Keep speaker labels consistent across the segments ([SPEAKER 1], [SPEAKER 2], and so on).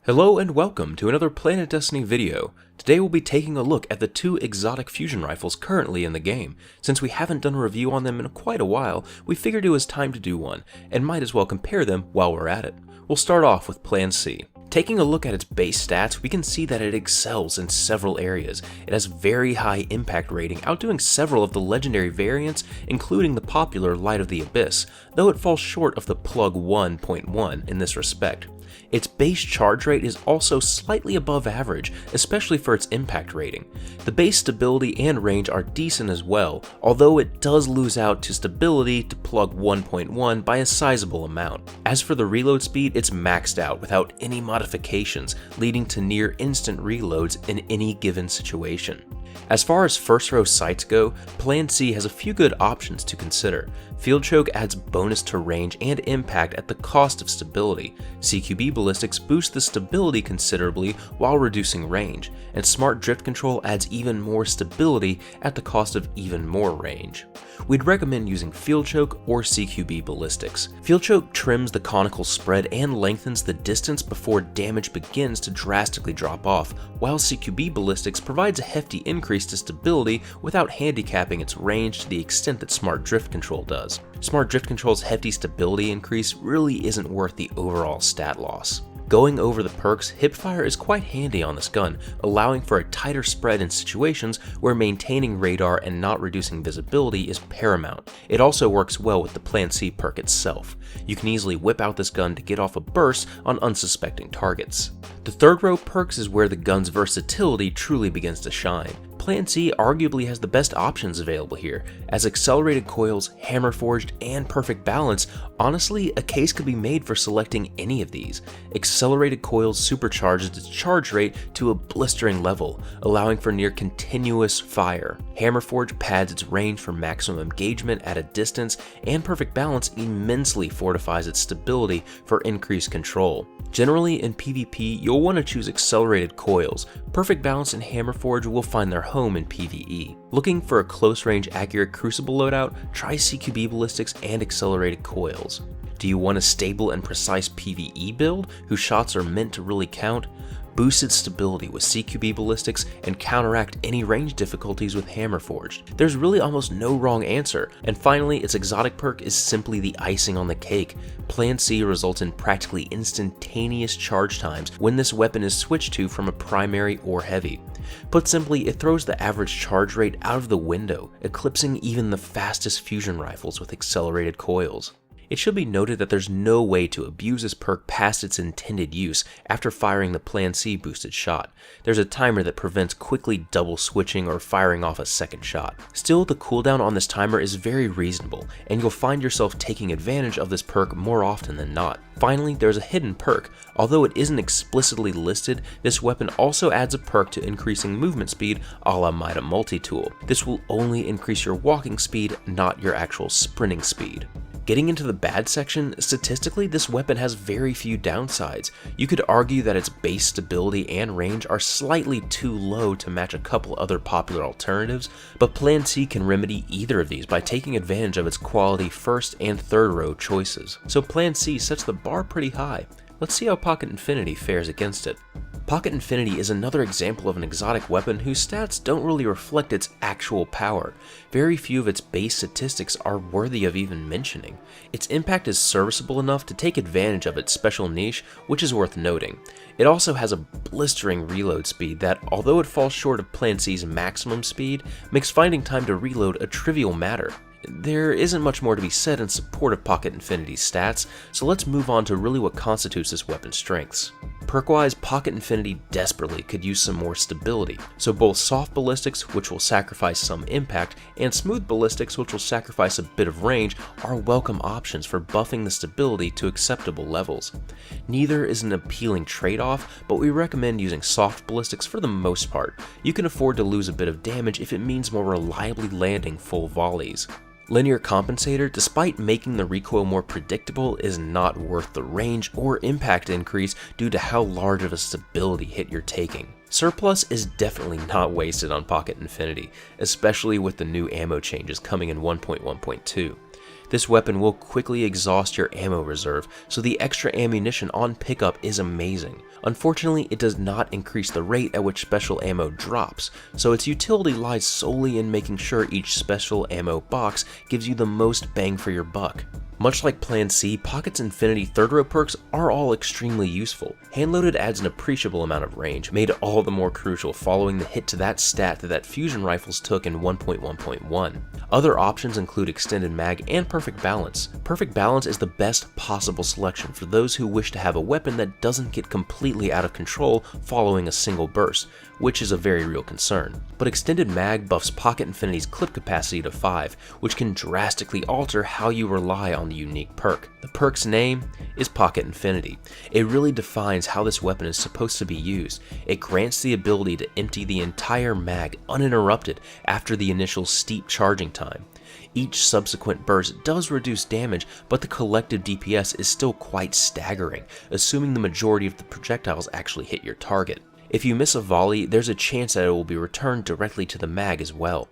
[SPEAKER 1] Hello and welcome to another PlanetDestiny video. Today we'll be taking a look at the two exotic fusion rifles currently in the game. Since we haven't done a review on them in quite a while, we figured it was time to do one, and might as well compare them while we're at it. We'll start off with Plan C. Taking a look at its base stats, we can see that it excels in several areas. It has very high impact rating, outdoing several of the legendary variants, including the popular Light of the Abyss, though it falls short of the Plug 1.1 in this respect. Its base charge rate is also slightly above average, especially for its impact rating. The base stability and range are decent as well, although it does lose out to stability to Plug 1.1 by a sizable amount. As for the reload speed, it's maxed out without any modifications, leading to near instant reloads in any given situation. As far as first row sights go, Plan C has a few good options to consider. Field Choke adds bonus to range and impact at the cost of stability. CQB Ballistics boosts the stability considerably while reducing range, and Smart Drift Control adds even more stability at the cost of even more range. We'd recommend using Field Choke or CQB Ballistics. Field Choke trims the conical spread and lengthens the distance before damage begins to drastically drop off, while CQB Ballistics provides a hefty increase to stability without handicapping its range to the extent that Smart Drift Control does. Smart Drift Control's hefty stability increase really isn't worth the overall stat loss. Going over the perks, Hipfire is quite handy on this gun, allowing for a tighter spread in situations where maintaining radar and not reducing visibility is paramount. It also works well with the Plan C perk itself. You can easily whip out this gun to get off a burst on unsuspecting targets. The third row perks is where the gun's versatility truly begins to shine. Plan C arguably has the best options available here, as accelerated coils, hammer forged, and perfect balance. Honestly, a case could be made for selecting any of these. Accelerated coils supercharges its charge rate to a blistering level, allowing for near continuous fire. Hammer forge pads its range for maximum engagement at a distance, and perfect balance immensely fortifies its stability for increased control. Generally, in PvP, you'll want to choose accelerated coils. Perfect balance and hammer forge will find their home in PvE. Looking for a close range accurate crucible loadout, try CQB ballistics and accelerated coils. Do you want a stable and precise PvE build whose shots are meant to really count? Boost its stability with CQB ballistics and counteract any range difficulties with hammer forged. There's really almost no wrong answer. And finally, its exotic perk is simply the icing on the cake. Plan C results in practically instantaneous charge times when this weapon is switched to from a primary or heavy. Put simply, it throws the average charge rate out of the window, eclipsing even the fastest fusion rifles with accelerated coils. It should be noted that there's no way to abuse this perk past its intended use after firing the Plan C boosted shot. There's a timer that prevents quickly double switching or firing off a second shot. Still, the cooldown on this timer is very reasonable, and you'll find yourself taking advantage of this perk more often than not. Finally, there's a hidden perk. Although it isn't explicitly listed, this weapon also adds a perk to increasing movement speed a la Mida Multi-Tool. This will only increase your walking speed, not your actual sprinting speed. Getting into the bad section, statistically this weapon has very few downsides. You could argue that its base stability and range are slightly too low to match a couple other popular alternatives, but Plan C can remedy either of these by taking advantage of its quality first and third row choices. So Plan C sets the bar pretty high. Let's see how Pocket Infinity fares against it. Pocket Infinity is another example of an exotic weapon whose stats don't really reflect its actual power. Very few of its base statistics are worthy of even mentioning. Its impact is serviceable enough to take advantage of its special niche, which is worth noting. It also has a blistering reload speed that, although it falls short of Plan C's maximum speed, makes finding time to reload a trivial matter. There isn't much more to be said in support of Pocket Infinity's stats, so let's move on to really what constitutes this weapon's strengths. Perk-wise, Pocket Infinity desperately could use some more stability, so both soft ballistics, which will sacrifice some impact, and smooth ballistics, which will sacrifice a bit of range, are welcome options for buffing the stability to acceptable levels. Neither is an appealing trade-off, but we recommend using soft ballistics for the most part. You can afford to lose a bit of damage if it means more reliably landing full volleys. Linear Compensator, despite making the recoil more predictable, is not worth the range or impact increase due to how large of a stability hit you're taking. Surplus is definitely not wasted on Pocket Infinity, especially with the new ammo changes coming in 1.1.2. This weapon will quickly exhaust your ammo reserve, so the extra ammunition on pickup is amazing. Unfortunately, it does not increase the rate at which special ammo drops, so its utility lies solely in making sure each special ammo box gives you the most bang for your buck. Much like Plan C, Pocket's Infinity third row perks are all extremely useful. Handloaded adds an appreciable amount of range, made all the more crucial following the hit to that stat that fusion rifles took in 1.1.1. Other options include Extended Mag and Perfect Balance. Perfect Balance is the best possible selection for those who wish to have a weapon that doesn't get completely out of control following a single burst, which is a very real concern. But Extended Mag buffs Pocket Infinity's clip capacity to 5, which can drastically alter how you rely on the unique perk. The perk's name is Pocket Infinity. It really defines how this weapon is supposed to be used. It grants the ability to empty the entire mag uninterrupted after the initial steep charging time. Each subsequent burst does reduce damage, but the collective DPS is still quite staggering, assuming the majority of the projectiles actually hit your target. If you miss a volley, there's a chance that it will be returned directly to the mag as well.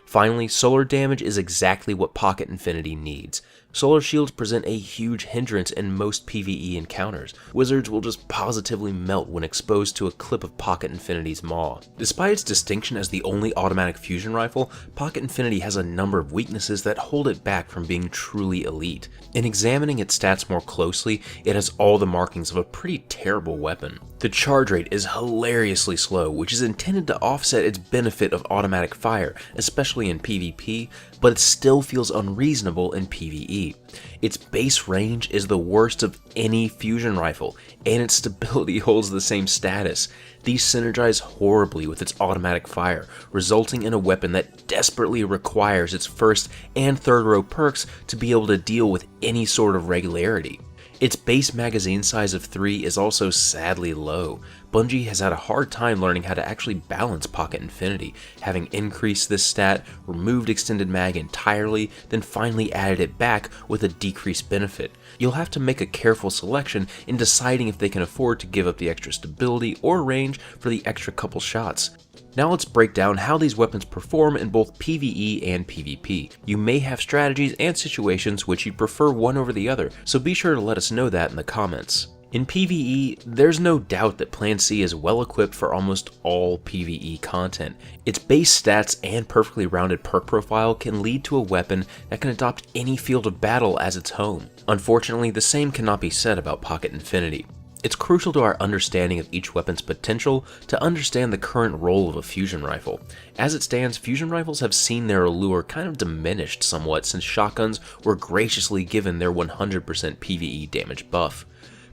[SPEAKER 1] Finally, solar damage is exactly what Pocket Infinity needs. Solar shields present a huge hindrance in most PvE encounters. Wizards will just positively melt when exposed to a clip of Pocket Infinity's maw. Despite its distinction as the only automatic fusion rifle, Pocket Infinity has a number of weaknesses that hold it back from being truly elite. In examining its stats more closely, it has all the markings of a pretty terrible weapon. The charge rate is hilariously slow, which is intended to offset its benefit of automatic fire, especially in PvP, but it still feels unreasonable in PvE. Its base range is the worst of any fusion rifle, and its stability holds the same status. These synergize horribly with its automatic fire, resulting in a weapon that desperately requires its first and third row perks to be able to deal with any sort of regularity. Its base magazine size of 3 is also sadly low. Bungie has had a hard time learning how to actually balance Pocket Infinity, having increased this stat, removed Extended Mag entirely, then finally added it back with a decreased benefit. You'll have to make a careful selection in deciding if they can afford to give up the extra stability or range for the extra couple shots. Now let's break down how these weapons perform in both PvE and PvP. You may have strategies and situations which you prefer one over the other, so be sure to let us know that in the comments. In PvE, there's no doubt that Plan C is well equipped for almost all PvE content. Its base stats and perfectly rounded perk profile can lead to a weapon that can adopt any field of battle as its home. Unfortunately, the same cannot be said about Pocket Infinity. It's crucial to our understanding of each weapon's potential to understand the current role of a fusion rifle. As it stands, fusion rifles have seen their allure kind of diminished somewhat since shotguns were graciously given their 100% PvE damage buff.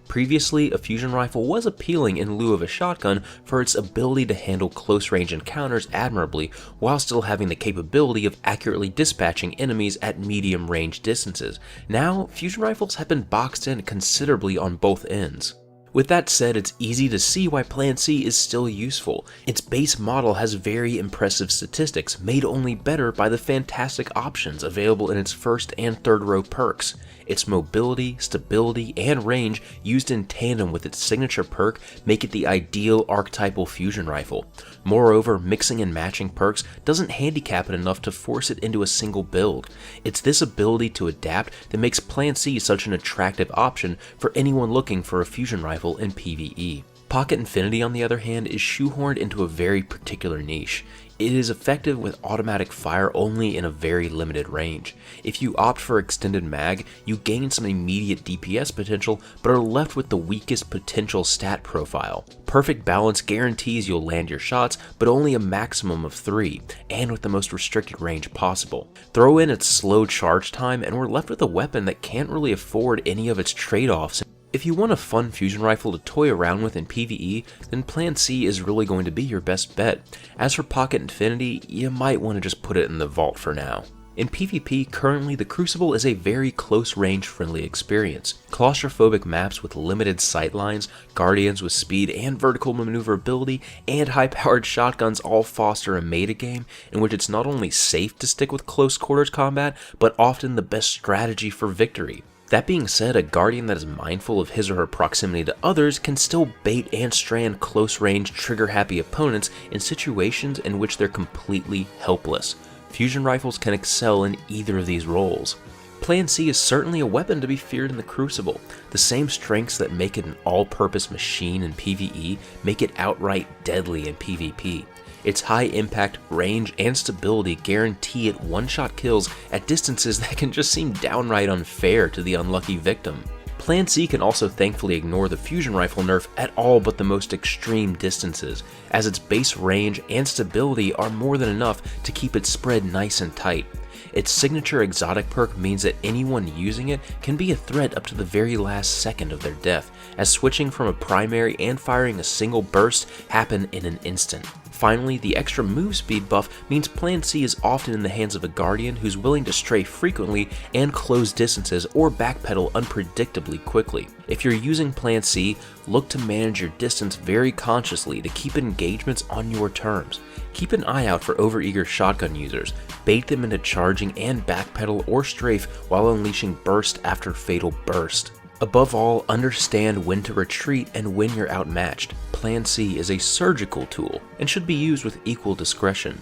[SPEAKER 1] Previously, a fusion rifle was appealing in lieu of a shotgun for its ability to handle close-range encounters admirably while still having the capability of accurately dispatching enemies at medium-range distances. Now, fusion rifles have been boxed in considerably on both ends. With that said, it's easy to see why Plan C is still useful. Its base model has very impressive statistics, made only better by the fantastic options available in its first and third row perks. Its mobility, stability, and range used in tandem with its signature perk make it the ideal archetypal fusion rifle. Moreover, mixing and matching perks doesn't handicap it enough to force it into a single build. It's this ability to adapt that makes Plan C such an attractive option for anyone looking for a fusion rifle in PvE. Pocket Infinity, on the other hand, is shoehorned into a very particular niche. It is effective with automatic fire only in a very limited range. If you opt for Extended Mag, you gain some immediate DPS potential, but are left with the weakest potential stat profile. Perfect Balance guarantees you'll land your shots, but only a maximum of 3, and with the most restricted range possible. Throw in its slow charge time, and we're left with a weapon that can't really afford any of its trade-offs. If you want a fun fusion rifle to toy around with in PvE, then Plan C is really going to be your best bet. As for Pocket Infinity, you might want to just put it in the vault for now. In PvP, currently the Crucible is a very close-range friendly experience. Claustrophobic maps with limited sightlines, guardians with speed and vertical maneuverability, and high-powered shotguns all foster a metagame in which it's not only safe to stick with close-quarters combat, but often the best strategy for victory. That being said, a Guardian that is mindful of his or her proximity to others can still bait and strand close-range, trigger-happy opponents in situations in which they're completely helpless. Fusion rifles can excel in either of these roles. Plan C is certainly a weapon to be feared in the Crucible. The same strengths that make it an all-purpose machine in PvE make it outright deadly in PvP. Its high impact, range, and stability guarantee it one-shot kills at distances that can just seem downright unfair to the unlucky victim. Plan C can also thankfully ignore the fusion rifle nerf at all but the most extreme distances, as its base range and stability are more than enough to keep it spread nice and tight. Its signature exotic perk means that anyone using it can be a threat up to the very last second of their death, as switching from a primary and firing a single burst happen in an instant. Finally, the extra move speed buff means Plan C is often in the hands of a guardian who's willing to stray frequently and close distances or backpedal unpredictably quickly. If you're using Plan C, look to manage your distance very consciously to keep engagements on your terms. Keep an eye out for overeager shotgun users, bait them into charging and backpedal or strafe while unleashing burst after fatal burst. Above all, understand when to retreat and when you're outmatched. Plan C is a surgical tool and should be used with equal discretion.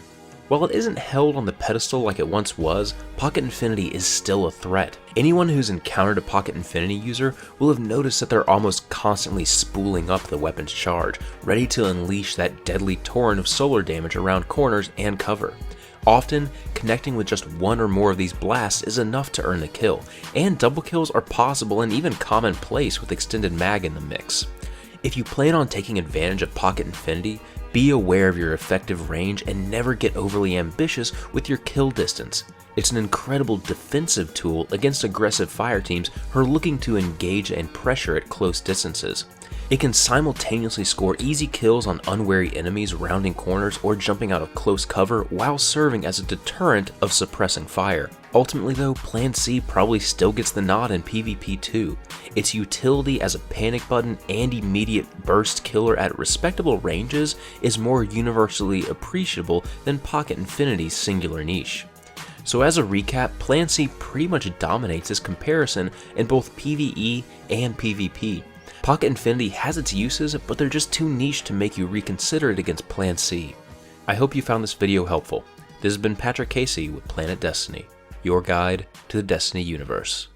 [SPEAKER 1] While it isn't held on the pedestal like it once was, Pocket Infinity is still a threat. Anyone who's encountered a Pocket Infinity user will have noticed that they're almost constantly spooling up the weapon's charge, ready to unleash that deadly torrent of solar damage around corners and cover. Often, connecting with just one or more of these blasts is enough to earn the kill, and double kills are possible and even commonplace with extended mag in the mix. If you plan on taking advantage of Pocket Infinity, be aware of your effective range and never get overly ambitious with your kill distance. It's an incredible defensive tool against aggressive fire teams who are looking to engage and pressure at close distances. It can simultaneously score easy kills on unwary enemies rounding corners or jumping out of close cover while serving as a deterrent of suppressing fire. Ultimately though, Plan C probably still gets the nod in PvP too. Its utility as a panic button and immediate burst killer at respectable ranges is more universally appreciable than Pocket Infinity's singular niche. So as a recap, Plan C pretty much dominates this comparison in both PvE and PvP. Pocket Infinity has its uses, but they're just too niche to make you reconsider it against Plan C. I hope you found this video helpful. This has been Patrick Casey with Planet Destiny, your guide to the Destiny universe.